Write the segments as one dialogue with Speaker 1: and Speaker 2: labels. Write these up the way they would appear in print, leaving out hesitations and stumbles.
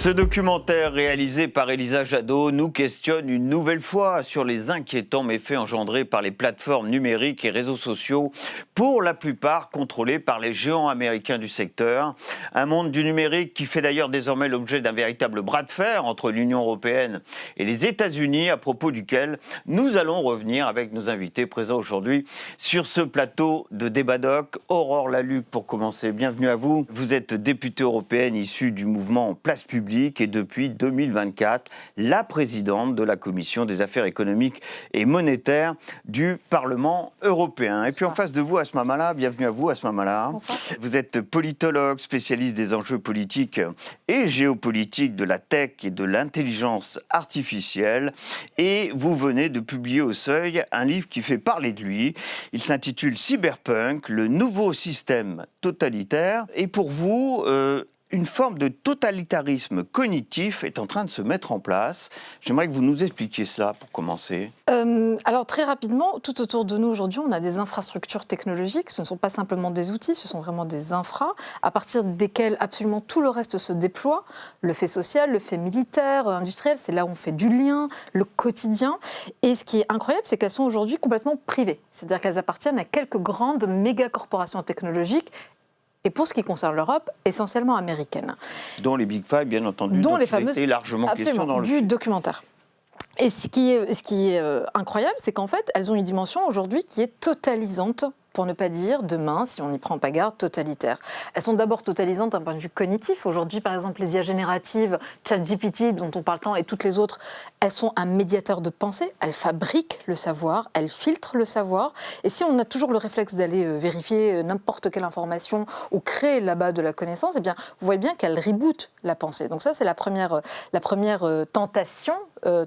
Speaker 1: Ce documentaire réalisé par Elisa Jadot nous questionne une nouvelle fois sur les inquiétants méfaits engendrés par les plateformes numériques et réseaux sociaux, pour la plupart contrôlés par les géants américains du secteur. Un monde du numérique qui fait d'ailleurs désormais l'objet d'un véritable bras de fer entre l'Union européenne et les États-Unis, à propos duquel nous allons revenir avec nos invités présents aujourd'hui sur ce plateau de Débat-Doc. Aurore Lalucq, pour commencer, bienvenue à vous. Vous êtes députée européenne issue du mouvement Place Publique et depuis 2024, la présidente de la Commission des affaires économiques et monétaires du Parlement européen. Et puis en face de vous, Asma Mala, bienvenue à vous Asma Mala.
Speaker 2: Bonsoir.
Speaker 1: Vous êtes politologue, spécialiste des enjeux politiques et géopolitiques de la tech et de l'intelligence artificielle. Et vous venez de publier au Seuil un livre qui fait parler de lui. Il s'intitule Cyberpunk, le nouveau système totalitaire. Et pour vous, une forme de totalitarisme cognitif est en train de se mettre en place. J'aimerais que vous nous expliquiez cela pour commencer.
Speaker 2: Alors très rapidement, tout autour de nous aujourd'hui, on a des infrastructures technologiques. Ce ne sont pas simplement des outils, ce sont vraiment des infras à partir desquels absolument tout le reste se déploie. Le fait social, le fait militaire, industriel, c'est là où on fait du lien, le quotidien. Et ce qui est incroyable, c'est qu'elles sont aujourd'hui complètement privées. C'est-à-dire qu'elles appartiennent à quelques grandes méga-corporations technologiques. Et pour ce qui concerne l'Europe, essentiellement américaine.
Speaker 1: Dont les Big Five, bien entendu, dont
Speaker 2: les
Speaker 1: il
Speaker 2: fameuses,
Speaker 1: était largement question dans le
Speaker 2: du documentaire. Et ce qui est incroyable, c'est qu'en fait, elles ont une dimension aujourd'hui qui est totalisante, pour ne pas dire, demain, si on n'y prend pas garde, totalitaire. Elles sont d'abord totalisantes d'un point de vue cognitif. Aujourd'hui, par exemple, les IA génératives, ChatGPT, dont on parle tant, et toutes les autres, elles sont un médiateur de pensée. Elles fabriquent le savoir, elles filtrent le savoir. Et si on a toujours le réflexe d'aller vérifier n'importe quelle information ou créer là-bas de la connaissance, eh bien, vous voyez bien qu'elles rebootent la pensée. Donc ça, c'est la première tentation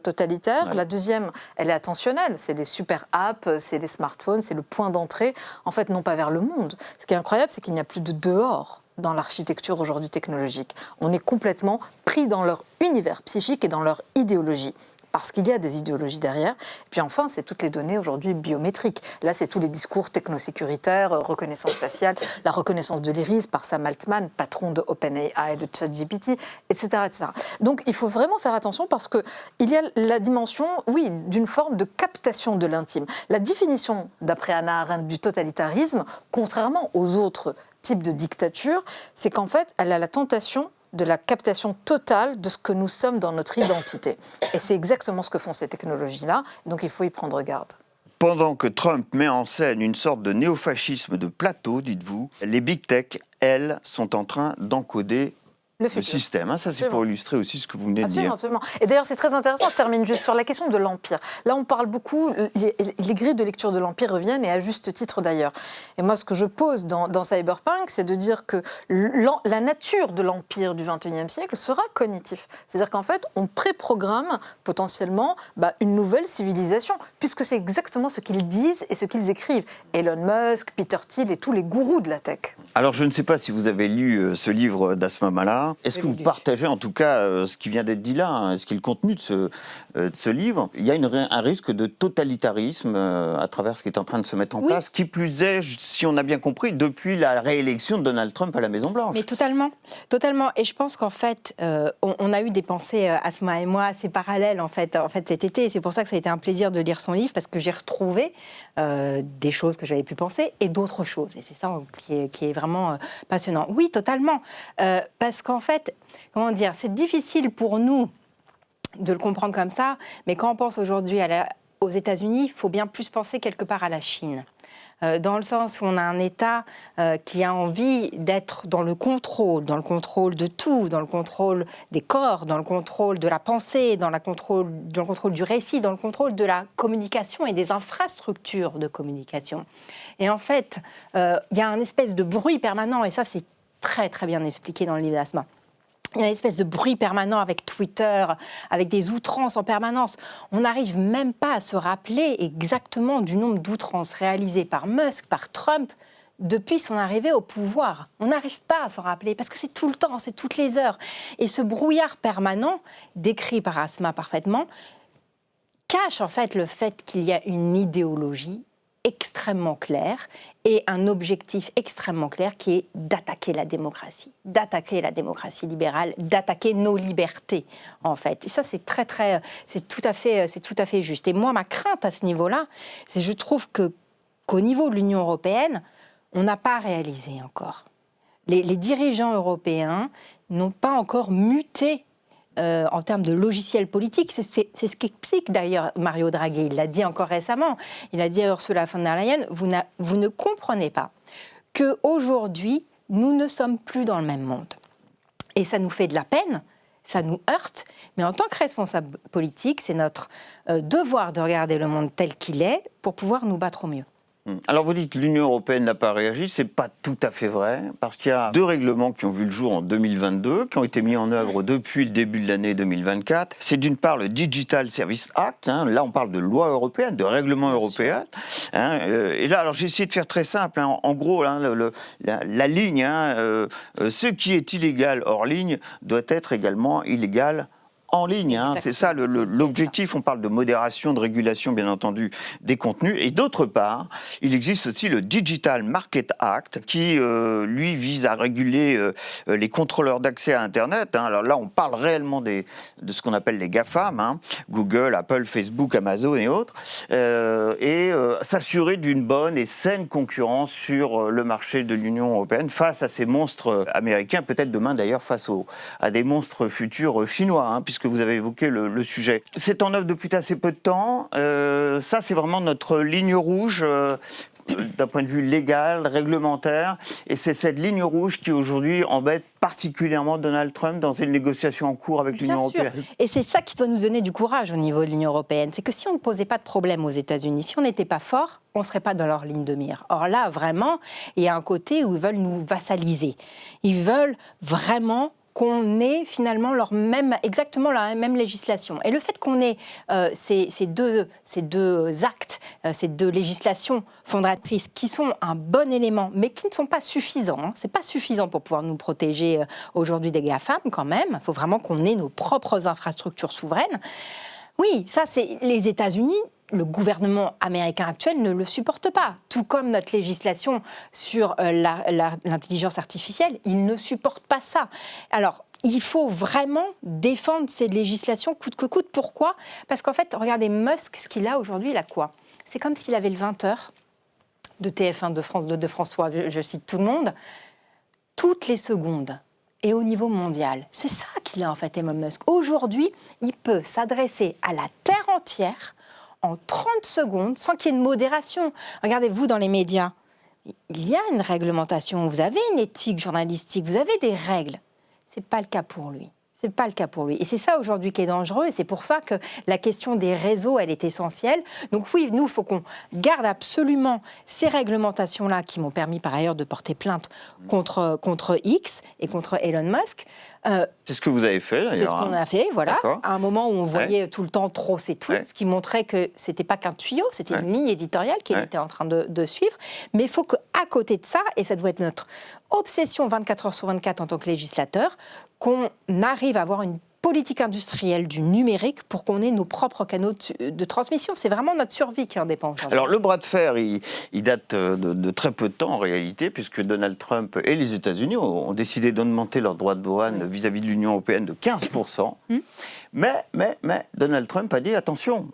Speaker 2: totalitaire. Ouais. La deuxième, elle est attentionnelle. C'est les super apps, c'est les smartphones, c'est le point d'entrée, en fait, non pas vers le monde. Ce qui est incroyable, c'est qu'il n'y a plus de dehors dans l'architecture aujourd'hui technologique. On est complètement pris dans leur univers psychique et dans leur idéologie. Parce qu'il y a des idéologies derrière. Et puis enfin, c'est toutes les données aujourd'hui biométriques. Là, c'est tous les discours technosécuritaires, reconnaissance faciale, la reconnaissance de l'iris par Sam Altman, patron de OpenAI, de ChatGPT, etc., etc. Donc, il faut vraiment faire attention parce qu'il y a la dimension, oui, d'une forme de captation de l'intime. La définition, d'après Hannah Arendt, du totalitarisme, contrairement aux autres types de dictature, c'est qu'en fait, elle a la tentation de la captation totale de ce que nous sommes dans notre identité. Et c'est exactement ce que font ces technologies-là, donc il faut y prendre garde.
Speaker 1: Pendant que Trump met en scène une sorte de néofascisme de plateau, dites-vous, les big tech, elles, sont en train d'encoder le système. Ça, c'est pour illustrer aussi ce que vous venez de dire.
Speaker 2: Absolument. Et d'ailleurs, c'est très intéressant, je termine juste sur la question de l'Empire. Là, on parle beaucoup, les grilles de lecture de l'Empire reviennent, et à juste titre d'ailleurs. Et moi, ce que je pose dans Cyberpunk, c'est de dire que la nature de l'Empire du XXIe siècle sera cognitif. C'est-à-dire qu'en fait, on préprogramme potentiellement une nouvelle civilisation, puisque c'est exactement ce qu'ils disent et ce qu'ils écrivent. Elon Musk, Peter Thiel et tous les gourous de la tech.
Speaker 1: Alors, je ne sais pas si vous avez lu ce livre d'Asma Mala. Est-ce que vous partagez en tout cas ce qui vient d'être dit là, est-ce qu'il y a le contenu de ce livre? Il y a un risque de totalitarisme à travers ce qui est en train de se mettre en place, qui plus est, si on a bien compris, depuis la réélection de Donald Trump à la Maison-Blanche.
Speaker 3: Mais totalement. Et je pense qu'en fait, on a eu des pensées, Asma et moi, assez parallèles en fait cet été. Et c'est pour ça que ça a été un plaisir de lire son livre, parce que j'ai retrouvé des choses que j'avais pu penser et d'autres choses. Et c'est ça qui est vraiment passionnant. Oui, totalement. Parce qu'en fait, comment dire, c'est difficile pour nous de le comprendre comme ça, mais quand on pense aujourd'hui aux États-Unis, il faut bien plus penser quelque part à la Chine. Dans le sens où on a un État qui a envie d'être dans le contrôle de tout, dans le contrôle des corps, dans le contrôle de la pensée, dans le contrôle du récit, dans le contrôle de la communication et des infrastructures de communication. Et en fait, il y a un espèce de bruit permanent, et ça c'est très très bien expliqué dans le livre d'Asma. Il y a une espèce de bruit permanent avec Twitter, avec des outrances en permanence. On n'arrive même pas à se rappeler exactement du nombre d'outrances réalisées par Musk, par Trump, depuis son arrivée au pouvoir. On n'arrive pas à s'en rappeler, parce que c'est tout le temps, c'est toutes les heures. Et ce brouillard permanent, décrit par Asma parfaitement, cache en fait le fait qu'il y a une idéologie extrêmement clair et un objectif extrêmement clair qui est d'attaquer la démocratie libérale, d'attaquer nos libertés, en fait. Et ça, c'est tout à fait juste. Et moi, ma crainte à ce niveau-là, c'est je trouve qu'au niveau de l'Union européenne, on n'a pas réalisé encore. Les dirigeants européens n'ont pas encore muté en termes de logiciel politique. C'est ce qu'explique d'ailleurs Mario Draghi. Il l'a dit encore récemment. Il a dit à Ursula von der Leyen, vous ne comprenez pas qu'aujourd'hui, nous ne sommes plus dans le même monde. Et ça nous fait de la peine, ça nous heurte, mais en tant que responsable politique, c'est notre devoir de regarder le monde tel qu'il est pour pouvoir nous battre au mieux.
Speaker 1: Alors vous dites que l'Union européenne n'a pas réagi, c'est pas tout à fait vrai, parce qu'il y a 2 règlements qui ont vu le jour en 2022, qui ont été mis en œuvre depuis le début de l'année 2024. C'est d'une part le Digital Service Act, là on parle de loi européenne, de règlement européen. Et là, alors j'ai essayé de faire très simple, en gros, la ligne, ce qui est illégal hors ligne doit être également illégal en ligne, c'est ça l'objectif. On parle de modération, de régulation, bien entendu, des contenus. Et d'autre part, il existe aussi le Digital Market Act qui, lui, vise à réguler les contrôleurs d'accès à Internet. Alors là, on parle réellement de ce qu'on appelle les GAFAM, Google, Apple, Facebook, Amazon et autres, et s'assurer d'une bonne et saine concurrence sur le marché de l'Union européenne face à ces monstres américains, peut-être demain d'ailleurs face à des monstres futurs chinois, puisque vous avez évoqué le sujet. C'est en œuvre depuis assez peu de temps. Ça, c'est vraiment notre ligne rouge d'un point de vue légal, réglementaire. Et c'est cette ligne rouge qui, aujourd'hui, embête particulièrement Donald Trump dans une négociation en cours avec l'Union européenne.
Speaker 3: Et c'est ça qui doit nous donner du courage au niveau de l'Union européenne. C'est que si on ne posait pas de problème aux États-Unis, si on n'était pas fort, on ne serait pas dans leur ligne de mire. Or là, vraiment, il y a un côté où ils veulent nous vassaliser. Ils veulent vraiment qu'on ait finalement exactement la même législation. Et le fait qu'on ait ces deux actes, ces 2 législations fondatrices qui sont un bon élément, mais qui ne sont pas suffisants. C'est pas suffisant pour pouvoir nous protéger aujourd'hui des GAFAM quand même. Il faut vraiment qu'on ait nos propres infrastructures souveraines. Oui, ça c'est les États-Unis. Le gouvernement américain actuel ne le supporte pas. Tout comme notre législation sur l'intelligence artificielle, il ne supporte pas ça. Alors, il faut vraiment défendre ces législations coûte que coûte. Pourquoi ? Parce qu'en fait, regardez, Musk, ce qu'il a aujourd'hui, il a quoi ? C'est comme s'il avait le 20h de TF1, de France 2, de François, je cite tout le monde, toutes les secondes. Et au niveau mondial, c'est ça qu'il a en fait, Elon Musk. Aujourd'hui, il peut s'adresser à la terre entière en 30 secondes, sans qu'il y ait de modération. Regardez-vous dans les médias, il y a une réglementation, vous avez une éthique journalistique, vous avez des règles. Ce n'est pas le cas pour lui. C'est pas le cas pour lui. Et c'est ça aujourd'hui qui est dangereux. Et c'est pour ça que la question des réseaux, elle est essentielle. Donc oui, nous, il faut qu'on garde absolument ces réglementations-là qui m'ont permis par ailleurs de porter plainte contre X et contre Elon Musk.
Speaker 1: C'est ce que vous avez fait d'ailleurs.
Speaker 3: C'est ce qu'on a fait, voilà. À un moment où on voyait tout le temps trop, c'est tout. Ce qui montrait que c'était pas qu'un tuyau, c'était une ligne éditoriale qu'il était en train de suivre. Mais il faut qu'à côté de ça, et ça doit être notre obsession 24 heures sur 24 en tant que législateur, qu'on arrive à avoir une politique industrielle du numérique pour qu'on ait nos propres canaux de transmission. C'est vraiment notre survie qui en dépend.
Speaker 1: Alors le bras de fer, il date de très peu de temps en réalité, puisque Donald Trump et les États-Unis ont décidé d'augmenter leurs droits de douane vis-à-vis de l'Union européenne de 15%. Mais Donald Trump a dit, attention,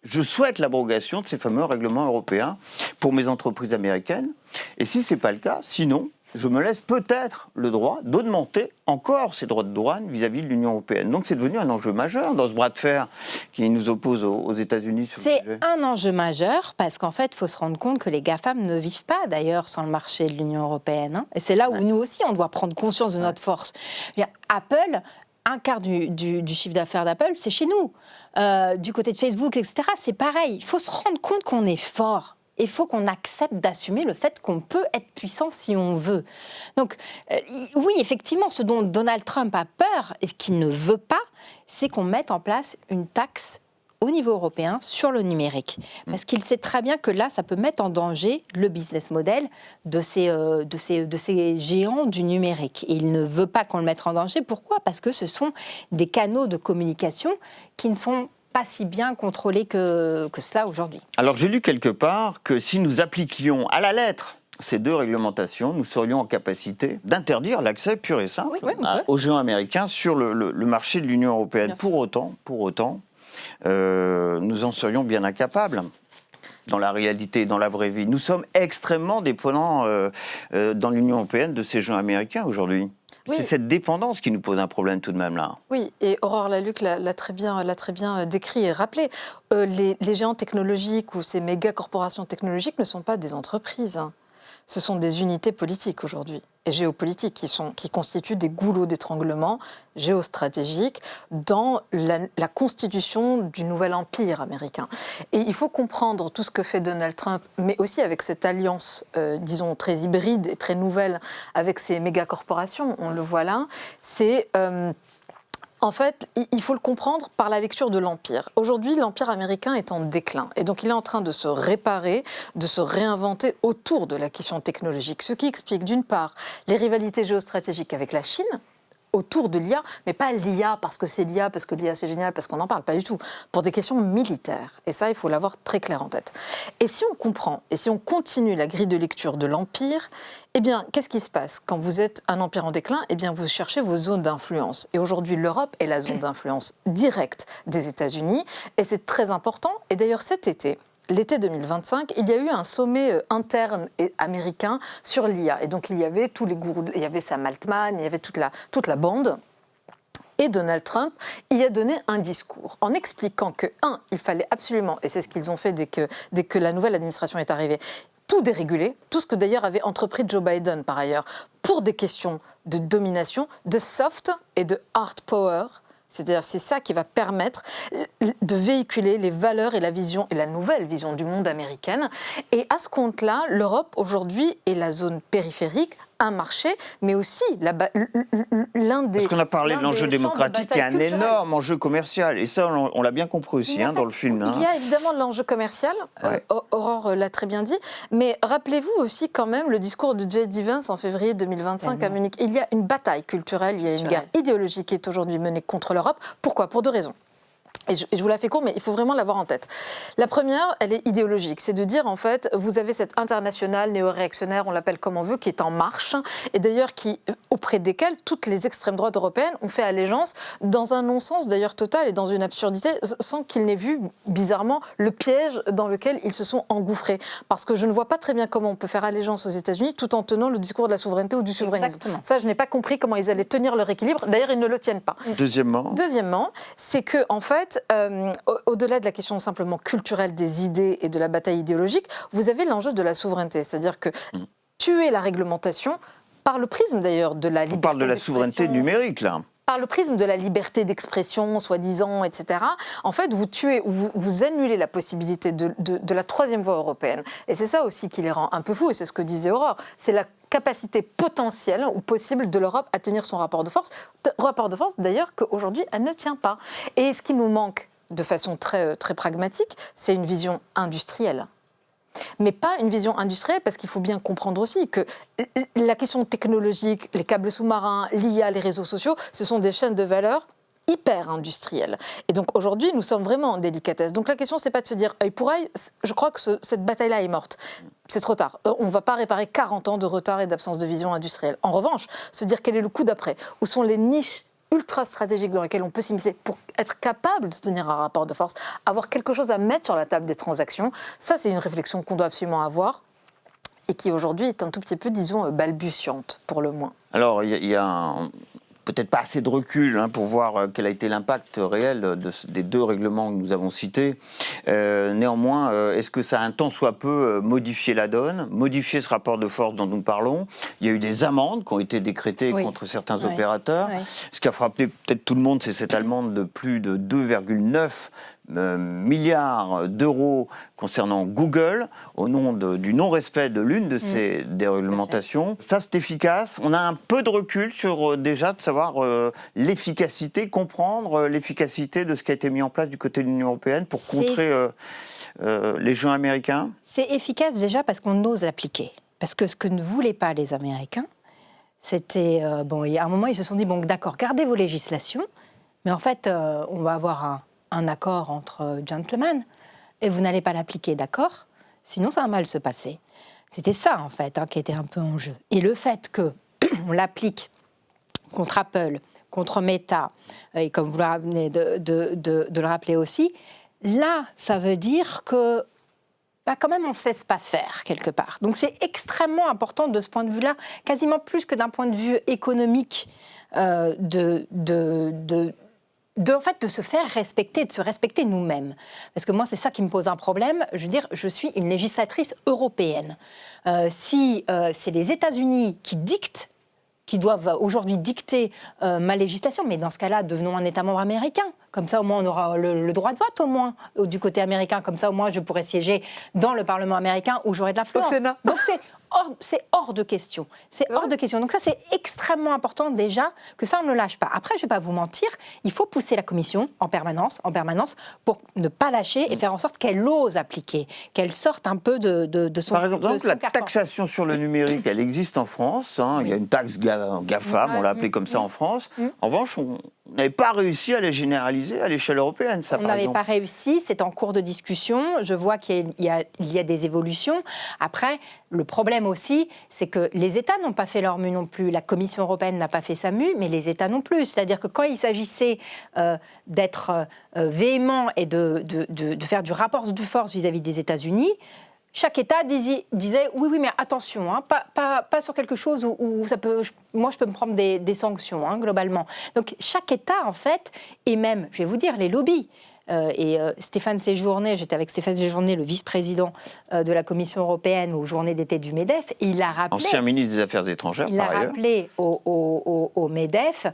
Speaker 1: je souhaite l'abrogation de ces fameux règlements européens pour mes entreprises américaines. Et si ce n'est pas le cas, sinon, je me laisse peut-être le droit d'augmenter encore ces droits de douane vis-à-vis de l'Union européenne. Donc c'est devenu un enjeu majeur dans ce bras de fer qui nous oppose aux États-Unis sur le sujet.
Speaker 3: C'est un enjeu majeur parce qu'en fait, il faut se rendre compte que les GAFAM ne vivent pas d'ailleurs sans le marché de l'Union européenne. Et c'est là où nous aussi, on doit prendre conscience de notre force. Apple... Un quart du chiffre d'affaires d'Apple, c'est chez nous. Du côté de Facebook, etc., c'est pareil. Il faut se rendre compte qu'on est fort. Il faut qu'on accepte d'assumer le fait qu'on peut être puissant si on veut. Donc, oui, effectivement, ce dont Donald Trump a peur et ce qu'il ne veut pas, c'est qu'on mette en place une taxe au niveau européen sur le numérique. Parce qu'il sait très bien que là, ça peut mettre en danger le business model de ces géants du numérique. Et il ne veut pas qu'on le mette en danger. Pourquoi ? Parce que ce sont des canaux de communication qui ne sont pas si bien contrôlé que cela aujourd'hui.
Speaker 1: Alors j'ai lu quelque part que si nous appliquions à la lettre ces deux réglementations, nous serions en capacité d'interdire l'accès pur et simple aux géants américains sur le marché de l'Union européenne. Pour autant, nous en serions bien incapables. Dans la réalité, dans la vraie vie. Nous sommes extrêmement dépendants dans l'Union européenne de ces géants américains aujourd'hui. Oui. C'est cette dépendance qui nous pose un problème tout de même là.
Speaker 2: Oui, et Aurore Lalucq l'a très bien décrit et rappelé. Les géants technologiques ou ces méga corporations technologiques ne sont pas des entreprises. Ce sont des unités politiques aujourd'hui et géopolitiques qui constituent des goulots d'étranglement géostratégiques dans la constitution du nouvel empire américain. Et il faut comprendre tout ce que fait Donald Trump, mais aussi avec cette alliance, disons, très hybride et très nouvelle avec ces méga-corporations, on le voit là, c'est... En fait, il faut le comprendre par la lecture de l'Empire. Aujourd'hui, l'Empire américain est en déclin. Et donc, il est en train de se réparer, de se réinventer autour de la question technologique. Ce qui explique, d'une part, les rivalités géostratégiques avec la Chine, autour de l'IA, mais pas l'IA parce que c'est l'IA, parce que l'IA c'est génial, parce qu'on n'en parle pas du tout, pour des questions militaires. Et ça, il faut l'avoir très clair en tête. Et si on comprend, et si on continue la grille de lecture de l'Empire, eh bien, qu'est-ce qui se passe? Quand vous êtes un empire en déclin, eh bien, vous cherchez vos zones d'influence. Et aujourd'hui, l'Europe est la zone d'influence directe des États-Unis, et c'est très important. Et d'ailleurs, cet été, l'été 2025, il y a eu un sommet interne et américain sur l'IA. Et donc, il y avait tous les gourous, il y avait Sam Altman, il y avait toute la bande. Et Donald Trump y a donné un discours en expliquant que, il fallait absolument, et c'est ce qu'ils ont fait dès que la nouvelle administration est arrivée, tout déréguler, tout ce que d'ailleurs avait entrepris Joe Biden par ailleurs, pour des questions de domination, de soft et de hard power. C'est-à-dire, c'est ça qui va permettre de véhiculer les valeurs et la vision, et la nouvelle vision du monde américaine. Et à ce compte-là, l'Europe, aujourd'hui, est la zone périphérique, un marché, mais aussi l'un des...
Speaker 1: Parce qu'on a parlé de l'enjeu démocratique, qui est un énorme enjeu commercial. Et ça, on l'a bien compris aussi dans le film.
Speaker 2: Il y a évidemment l'enjeu commercial, Aurore l'a très bien dit, mais rappelez-vous aussi quand même le discours de J.D. Vance en février 2025 à Munich. Il y a une bataille culturelle, il y a une guerre idéologique qui est aujourd'hui menée contre l'Europe. Pourquoi? Pour deux raisons. Et je vous la fais court, mais il faut vraiment l'avoir en tête. La première, elle est idéologique. C'est de dire, en fait, vous avez cette internationale néo-réactionnaire, on l'appelle comme on veut, qui est en marche, et d'ailleurs auprès desquelles toutes les extrêmes droites européennes ont fait allégeance dans un non-sens d'ailleurs total et dans une absurdité, sans qu'ils n'aient vu, bizarrement, le piège dans lequel ils se sont engouffrés. Parce que je ne vois pas très bien comment on peut faire allégeance aux États-Unis tout en tenant le discours de la souveraineté ou du souverainisme. Exactement. Ça, je n'ai pas compris comment ils allaient tenir leur équilibre. D'ailleurs, ils ne le tiennent pas. Deuxièmement, c'est que, en fait, au-delà de la question simplement culturelle des idées et de la bataille idéologique, vous avez l'enjeu de la souveraineté. C'est-à-dire que tuer la réglementation, par le prisme d'ailleurs de la liberté.
Speaker 1: On parle de la souveraineté numérique, là.
Speaker 2: Par le prisme de la liberté d'expression, soi-disant, etc., en fait, vous tuez ou vous annulez la possibilité de la troisième voie européenne. Et c'est ça aussi qui les rend un peu fous, et c'est ce que disait Aurore. C'est la capacité potentielle ou possible de l'Europe à tenir son rapport de force d'ailleurs qu'aujourd'hui, elle ne tient pas. Et ce qui nous manque de façon très, très pragmatique, c'est une vision industrielle. Mais pas une vision industrielle, parce qu'il faut bien comprendre aussi que la question technologique, les câbles sous-marins, l'IA, les réseaux sociaux, ce sont des chaînes de valeur hyper industrielles. Et donc aujourd'hui, nous sommes vraiment en délicatesse. Donc la question, c'est pas de se dire œil pour œil, je crois que cette bataille-là est morte. C'est trop tard. On ne va pas réparer 40 ans de retard et d'absence de vision industrielle. En revanche, se dire quel est le coup d'après, où sont les niches ultra stratégiques dans lesquelles on peut s'immiscer pour être capable de tenir un rapport de force, avoir quelque chose à mettre sur la table des transactions, ça c'est une réflexion qu'on doit absolument avoir et qui aujourd'hui est un tout petit peu, disons, balbutiante pour le moins.
Speaker 1: Alors il y a peut-être pas assez de recul pour voir quel a été l'impact réel des deux règlements que nous avons cités. Néanmoins, est-ce que ça a un tant soit peu modifié la donne, modifié ce rapport de force dont nous parlons? Il y a eu des amendes qui ont été décrétées contre certains opérateurs. Ce qui a frappé peut-être tout le monde, c'est cette amende de plus de 2,9 milliards d'euros concernant Google au nom du non-respect de l'une de ces déréglementations. Ça, c'est efficace. On a un peu de recul sur déjà de savoir l'efficacité, comprendre l'efficacité de ce qui a été mis en place du côté de l'Union européenne pour contrer les géants américains.
Speaker 3: C'est efficace déjà parce qu'on ose l'appliquer. Parce que ce que ne voulaient pas les Américains, c'était... à un moment, ils se sont dit, bon, d'accord, gardez vos législations, mais en fait, on va avoir un accord entre gentlemen et vous n'allez pas l'appliquer, d'accord ? Sinon, ça va mal se passer. C'était ça, en fait, qui était un peu en jeu. Et le fait qu'on l'applique contre Apple, contre Meta, et comme vous venez de le rappeler aussi, là, ça veut dire que quand même, on ne se laisse pas faire, quelque part. Donc, c'est extrêmement important de ce point de vue-là, quasiment plus que d'un point de vue économique, en fait, de se faire respecter, de se respecter nous-mêmes. Parce que moi, c'est ça qui me pose un problème. Je veux dire, je suis une législatrice européenne. Si c'est les États-Unis qui doivent aujourd'hui dicter ma législation, mais dans ce cas-là, devenons un État membre américain. Comme ça, au moins, on aura le droit de vote, au moins, du côté américain. Comme ça, au moins, je pourrais siéger dans le Parlement américain où j'aurai de l'influence.
Speaker 2: Au Sénat.
Speaker 3: Donc, c'est hors de question. C'est hors de question. Donc ça, c'est extrêmement important déjà que ça, on ne le lâche pas. Après, je ne vais pas vous mentir, il faut pousser la Commission en permanence, pour ne pas lâcher et faire en sorte qu'elle ose appliquer, qu'elle sorte un peu de son
Speaker 1: Par exemple, la
Speaker 3: carcan.
Speaker 1: taxation sur le numérique, elle existe en France. Il y a une taxe GAFAM, on l'a appelée comme ça en France. En revanche, on n'avait pas réussi à les généraliser à l'échelle européenne, ça,
Speaker 3: On
Speaker 1: par
Speaker 3: n'avait
Speaker 1: exemple.
Speaker 3: pas réussi, c'est en cours de discussion. Je vois qu'il y a des évolutions. Après, le problème aussi, c'est que les États n'ont pas fait leur mue non plus. La Commission européenne n'a pas fait sa mue, mais les États non plus. C'est-à-dire que quand il s'agissait d'être véhément et de faire du rapport de force vis-à-vis des États-Unis, chaque État disait oui, mais attention, pas sur quelque chose où ça peut, moi je peux me prendre des sanctions, globalement. Donc chaque État, en fait, et même, je vais vous dire, les lobbies. Stéphane Séjourné, j'étais avec Stéphane Séjourné, le vice-président de la Commission européenne aux journées d'été du MEDEF, et il a rappelé...
Speaker 1: Ancien ministre des Affaires étrangères, par ailleurs.
Speaker 3: Il a rappelé au MEDEF...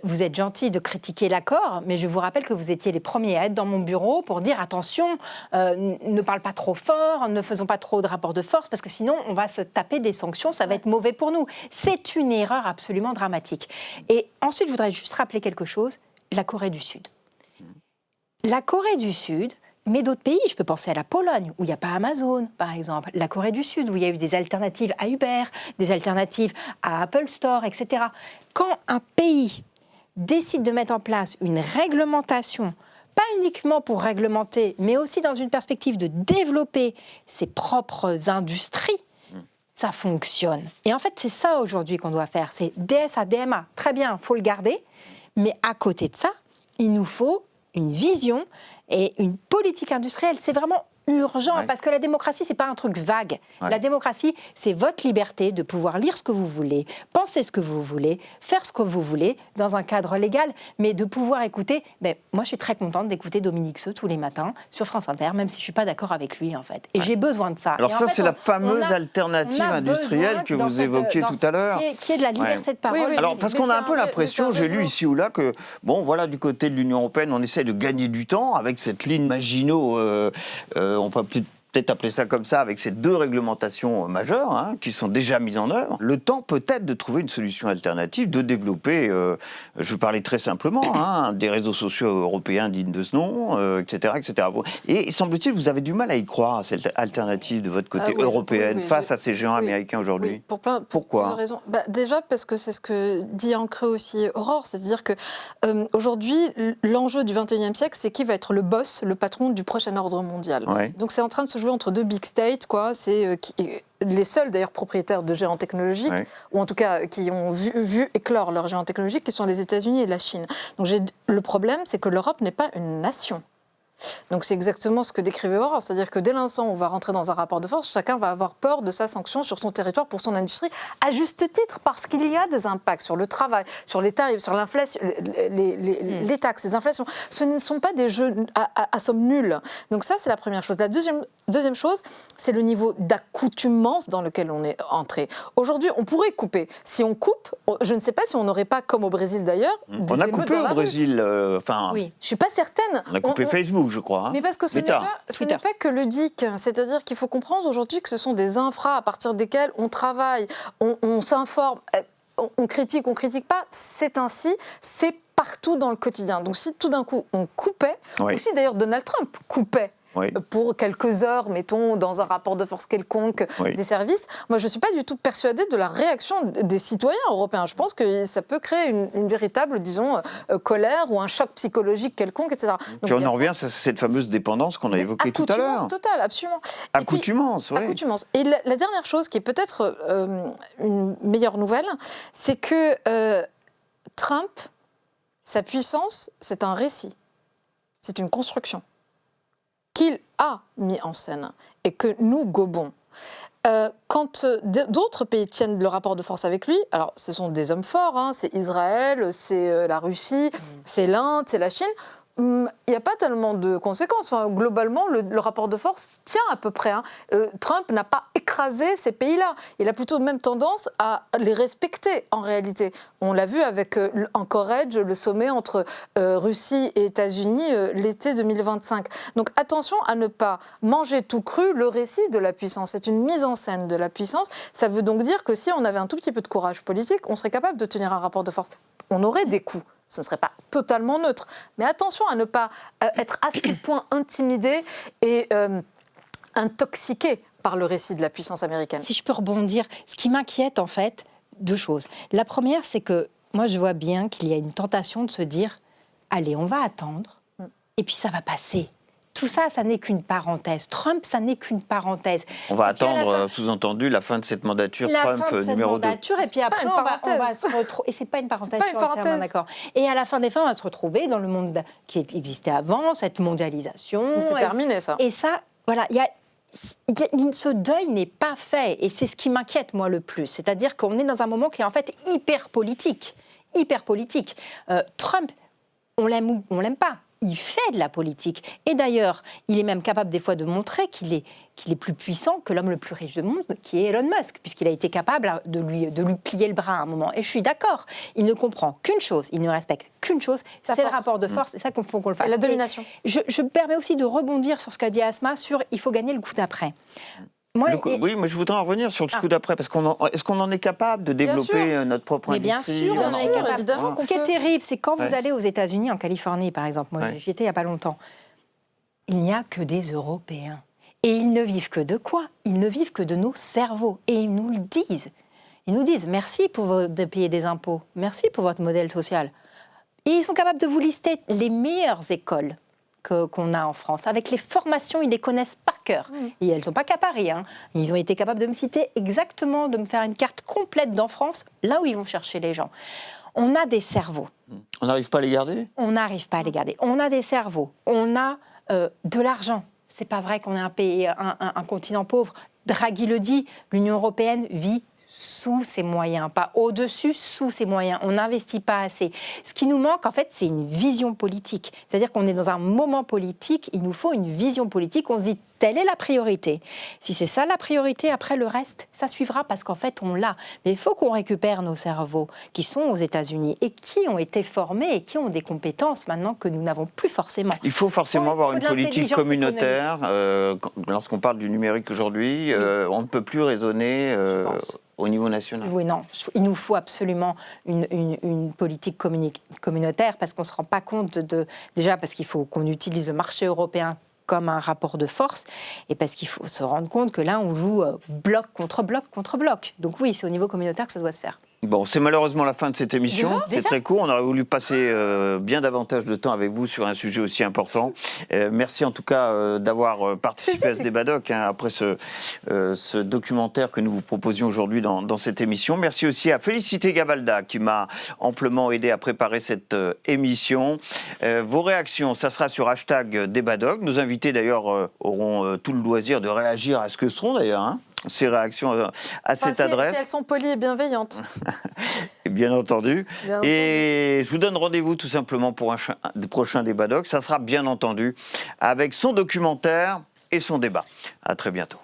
Speaker 3: Vous êtes gentil de critiquer l'accord, mais je vous rappelle que vous étiez les premiers à être dans mon bureau pour dire attention, ne parle pas trop fort, ne faisons pas trop de rapports de force, parce que sinon on va se taper des sanctions, ça va être mauvais pour nous. C'est une erreur absolument dramatique. Et ensuite, je voudrais juste rappeler quelque chose, la Corée du Sud. La Corée du Sud, mais d'autres pays, je peux penser à la Pologne, où il n'y a pas Amazon, par exemple. La Corée du Sud, où il y a eu des alternatives à Uber, des alternatives à Apple Store, etc. Quand un pays décide de mettre en place une réglementation, pas uniquement pour réglementer, mais aussi dans une perspective de développer ses propres industries, ça fonctionne. Et en fait, c'est ça aujourd'hui qu'on doit faire. C'est DSA, DMA, très bien, il faut le garder, mais à côté de ça, il nous faut une vision et une politique industrielle. C'est vraiment urgent, parce que la démocratie, c'est pas un truc vague. La démocratie, c'est votre liberté de pouvoir lire ce que vous voulez, penser ce que vous voulez, faire ce que vous voulez, dans un cadre légal, mais de pouvoir écouter... moi, je suis très contente d'écouter Dominique Seux tous les matins sur France Inter, même si je suis pas d'accord avec lui, en fait. Et j'ai besoin de ça.
Speaker 1: Alors ça, c'est la fameuse alternative industrielle que vous évoquiez tout à l'heure.
Speaker 3: Qui est de la liberté de parole.
Speaker 2: Oui,
Speaker 1: Alors, parce qu'on a un peu l'impression, j'ai lu ici ou là, que, du côté de l'Union européenne, on essaie de gagner du temps avec cette ligne Maginot, on peut peut-être appeler ça comme ça, avec ces deux réglementations majeures qui sont déjà mises en œuvre. Le temps peut-être de trouver une solution alternative, de développer, je vais parler très simplement, des réseaux sociaux européens dignes de ce nom, etc., etc. Et semble-t-il, vous avez du mal à y croire, à cette alternative de votre côté européenne, face à ces géants américains aujourd'hui.
Speaker 2: Pourquoi ? Plusieurs raisons. Déjà parce que c'est ce que dit en creux aussi Aurore, c'est-à-dire que aujourd'hui, l'enjeu du 21e siècle, c'est qui va être le boss, le patron du prochain ordre mondial. Donc c'est en train de se jouer entre deux big states, c'est les seuls d'ailleurs propriétaires de géants technologiques, ou en tout cas qui ont vu éclore leurs géants technologiques, qui sont les États-Unis et la Chine. Donc le problème, c'est que l'Europe n'est pas une nation. Donc c'est exactement ce que décrivait Aurore, c'est-à-dire que dès l'instant où on va rentrer dans un rapport de force, chacun va avoir peur de sa sanction sur son territoire pour son industrie, à juste titre, parce qu'il y a des impacts sur le travail, sur les tarifs, sur l'inflation, les taxes, les inflations. Ce ne sont pas des jeux à somme nulle. Donc ça, c'est la première chose. La deuxième chose, c'est le niveau d'accoutumance dans lequel on est entré. Aujourd'hui, on pourrait couper. Si on coupe, je ne sais pas si on n'aurait pas, comme au Brésil d'ailleurs,
Speaker 1: on a coupé au Brésil.
Speaker 2: Oui, je suis pas certaine.
Speaker 1: On a coupé Facebook, je crois.
Speaker 2: Mais parce que ce n'est pas que ludique. C'est-à-dire qu'il faut comprendre aujourd'hui que ce sont des infras à partir desquels on travaille, on s'informe, on critique pas. C'est ainsi, c'est partout dans le quotidien. Donc si tout d'un coup on coupait, aussi d'ailleurs Donald Trump coupait.
Speaker 1: Oui.
Speaker 2: pour quelques heures, mettons, dans un rapport de force quelconque des services. Moi, je ne suis pas du tout persuadée de la réaction des citoyens européens. Je pense que ça peut créer une véritable, disons, colère ou un choc psychologique quelconque, etc. Donc,
Speaker 1: puis on en revient à cette fameuse dépendance qu'on a évoquée tout à l'heure.
Speaker 2: Accoutumance totale, absolument.
Speaker 1: Accoutumance, oui.
Speaker 2: Accoutumance. Et la dernière chose qui est peut-être une meilleure nouvelle, c'est que Trump, sa puissance, c'est un récit. C'est une construction qu'il a mis en scène et que nous gobons. Quand d'autres pays tiennent le rapport de force avec lui, alors ce sont des hommes forts, hein, c'est Israël, c'est la Russie, c'est l'Inde, c'est la Chine, il n'y a pas tellement de conséquences. Enfin, globalement, le rapport de force tient à peu près. Hein. Trump n'a pas écrasé ces pays-là. Il a plutôt même tendance à les respecter, en réalité. On l'a vu avec Anchorage, le sommet entre Russie et États-Unis l'été 2025. Donc attention à ne pas manger tout cru le récit de la puissance. C'est une mise en scène de la puissance. Ça veut donc dire que si on avait un tout petit peu de courage politique, on serait capable de tenir un rapport de force. On aurait des coups. Ce ne serait pas totalement neutre. Mais attention à ne pas être à ce point intimidé et intoxiqué par le récit de la puissance américaine.
Speaker 3: Si je peux rebondir, ce qui m'inquiète en fait, deux choses. La première, c'est que moi je vois bien qu'il y a une tentation de se dire « Allez, on va attendre et puis ça va passer ». Tout ça, ça n'est qu'une parenthèse. Trump, ça n'est qu'une parenthèse.
Speaker 1: On va attendre, sous-entendu, la fin de cette mandature Trump
Speaker 3: fin de cette
Speaker 1: numéro 2.
Speaker 3: mandature, et puis après, on va se retrouver... Et c'est pas une parenthèse, je suis entièrement d'accord. Et à la fin des fins, on va se retrouver dans le monde qui existait avant, cette mondialisation.
Speaker 2: C'est terminé, ça.
Speaker 3: Et ça, voilà, ce deuil n'est pas fait. Et c'est ce qui m'inquiète, moi, le plus. C'est-à-dire qu'on est dans un moment qui est en fait hyper politique. Hyper politique. Trump, on l'aime ou on l'aime pas. Il fait de la politique. Et d'ailleurs, il est même capable des fois de montrer qu'il est plus puissant que l'homme le plus riche du monde, qui est Elon Musk, puisqu'il a été capable de lui plier le bras à un moment. Et je suis d'accord, il ne comprend qu'une chose, il ne respecte qu'une chose, c'est le rapport de force, c'est ça qu'il faut qu'on le fasse.
Speaker 2: Et la domination.
Speaker 3: Je me permets aussi de rebondir sur ce qu'a dit Asma, sur il faut gagner le coup d'après.
Speaker 1: Oui, mais je voudrais en revenir sur le coup d'après, parce est-ce qu'on en est capable de développer notre propre industrie?
Speaker 3: Bien sûr, on en est capable.
Speaker 2: Évidemment.
Speaker 3: Ce qui est terrible, c'est quand vous allez aux États-Unis, en Californie par exemple, moi j'y étais il n'y a pas longtemps, il n'y a que des Européens. Et ils ne vivent que de quoi? Ils ne vivent que de nos cerveaux. Et ils nous le disent. Ils nous disent merci de payer des impôts, merci pour votre modèle social. Et ils sont capables de vous lister les meilleures écoles qu'on a en France. Avec les formations, ils les connaissent par cœur. Et elles ne sont pas qu'à Paris. Hein. Ils ont été capables de me citer exactement, de me faire une carte complète d'en France, là où ils vont chercher les gens. On a des cerveaux.
Speaker 1: On n'arrive pas à les garder?
Speaker 3: On n'arrive pas à les garder. On a des cerveaux. On a de l'argent. C'est pas vrai qu'on est un pays, un continent pauvre. Draghi le dit, l'Union européenne vit sous ses moyens, pas au-dessus, sous ses moyens. On n'investit pas assez. Ce qui nous manque, en fait, c'est une vision politique. C'est-à-dire qu'on est dans un moment politique, il nous faut une vision politique. On se dit, telle est la priorité. Si c'est ça la priorité, après le reste, ça suivra parce qu'en fait, on l'a. Mais il faut qu'on récupère nos cerveaux qui sont aux États-Unis et qui ont été formés et qui ont des compétences maintenant que nous n'avons plus forcément.
Speaker 1: Il faut forcément avoir une politique communautaire. Lorsqu'on parle du numérique aujourd'hui, on ne peut plus raisonner au niveau national.
Speaker 3: Oui, non. Il nous faut absolument une politique communautaire parce qu'on ne se rend pas compte déjà parce qu'il faut qu'on utilise le marché européen comme un rapport de force, et parce qu'il faut se rendre compte que là, on joue bloc contre bloc contre bloc. Donc oui, c'est au niveau communautaire que ça doit se faire.
Speaker 1: Bon, c'est malheureusement la fin de cette émission. C'est très court. On aurait voulu passer bien davantage de temps avec vous sur un sujet aussi important. Merci en tout cas d'avoir participé à ce débat doc, après ce documentaire que nous vous proposions aujourd'hui dans cette émission. Merci aussi à Félicité Gavalda qui m'a amplement aidé à préparer cette émission. Vos réactions, ça sera sur #débatdoc. Nos invités d'ailleurs auront tout le loisir de réagir à ce que seront d'ailleurs, ces réactions à cette adresse.
Speaker 2: Si elles sont polies et bienveillantes.
Speaker 1: Bien entendu. Et je vous donne rendez-vous tout simplement pour un prochain débat doc. Ça sera bien entendu avec son documentaire et son débat. À très bientôt.